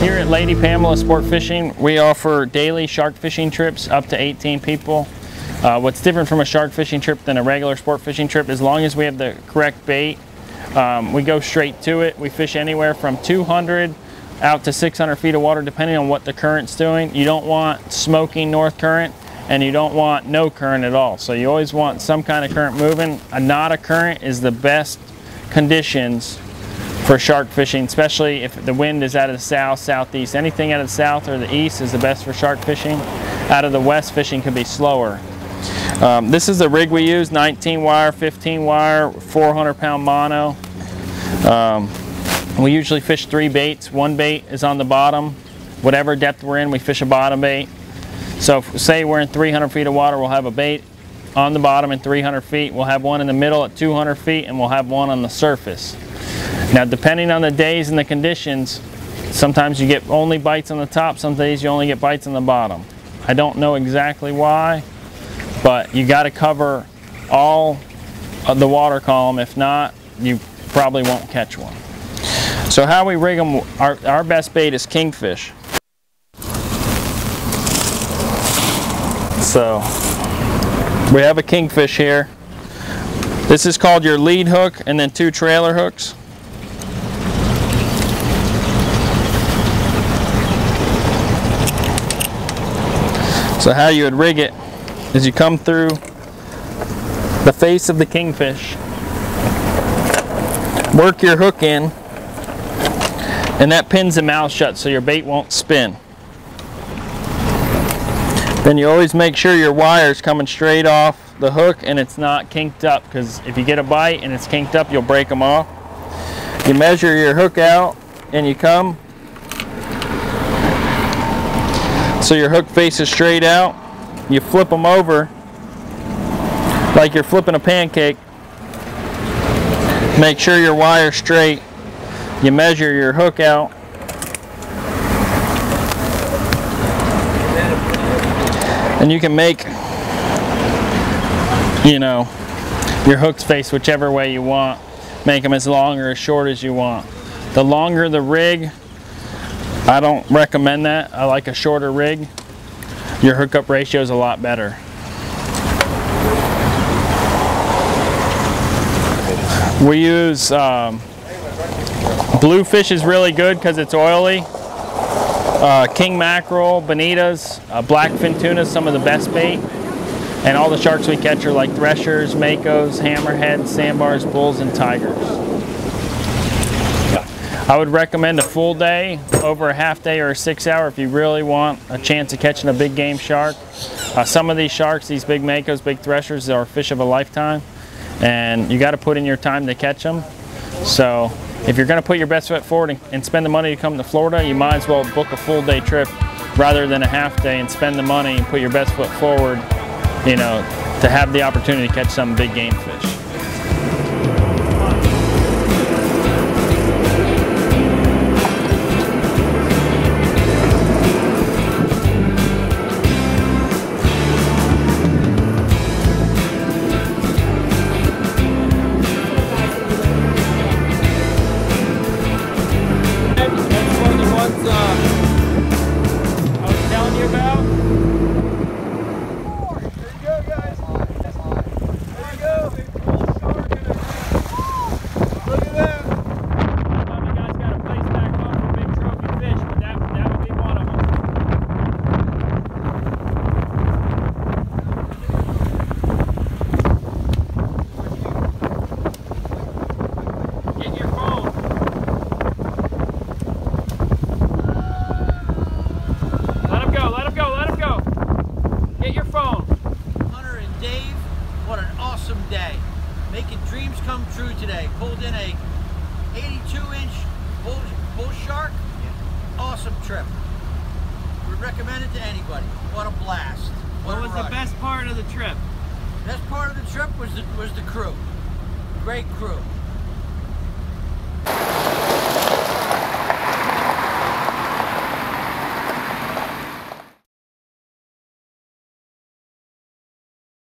Here at Lady Pamela Sport Fishing, we offer daily shark fishing trips up to 18 people. What's different from a shark fishing trip than a regular sport fishing trip, as long as we have the correct bait, we go straight to it. We fish anywhere from 200 out to 600 feet of water depending on what the current's doing. You don't want smoking north current and you don't want no current at all. So you always want some kind of current moving. A not a current is the best conditions for shark fishing, especially if the wind is out of the south, southeast. Anything out of the south or the east is the best for shark fishing. Out of the west, fishing can be slower. This is the rig we use, 19 wire, 15 wire, 400-pound mono. We usually fish 3 baits. 1 bait is on the bottom. Whatever depth we're in, we fish a bottom bait. So if, say we're in 300 feet of water, we'll have a bait on the bottom in 300 feet. We'll have one in the middle at 200 feet, and we'll have one on the surface. Now, depending on the days and the conditions, sometimes you get only bites on the top, some days you only get bites on the bottom. I don't know exactly why, but you got to cover all of the water column. If not, you probably won't catch one. So how we rig them, our best bait is kingfish. So we have a kingfish here. This is called your lead hook and then 2 trailer hooks. So how you would rig it is you come through the face of the kingfish, work your hook in, and that pins the mouth shut so your bait won't spin. Then you always make sure your wire's coming straight off the hook and it's not kinked up, because if you get a bite and it's kinked up, you'll break them off. You measure your hook out and you come so your hook faces straight out. You flip them over like you're flipping a pancake. Make sure your wire's straight. You measure your hook out. And you can make, you know, your hooks face whichever way you want. Make them as long or as short as you want. The longer the rig, I don't recommend that. I like a shorter rig. Your hookup ratio is a lot better. We use bluefish is really good because it's oily. King mackerel, bonitas, blackfin tuna, some of the best bait. And all the sharks we catch are like threshers, makos, hammerheads, sandbars, bulls, and tigers. I would recommend a full day over a half day or a 6-hour if you really want a chance of catching a big game shark. Some of these sharks, these big makos, big threshers, are fish of a lifetime, and you got to put in your time to catch them. So if you're going to put your best foot forward and spend the money to come to Florida, you might as well book a full day trip rather than a half day and spend the money and put your best foot forward, you know, to have the opportunity to catch some big game fish. Making dreams come true today. Pulled in a 82-inch bull shark. Awesome trip. Would recommend it to anybody. What a blast. What was the best part of the trip? Best part of the trip was the crew. Great crew.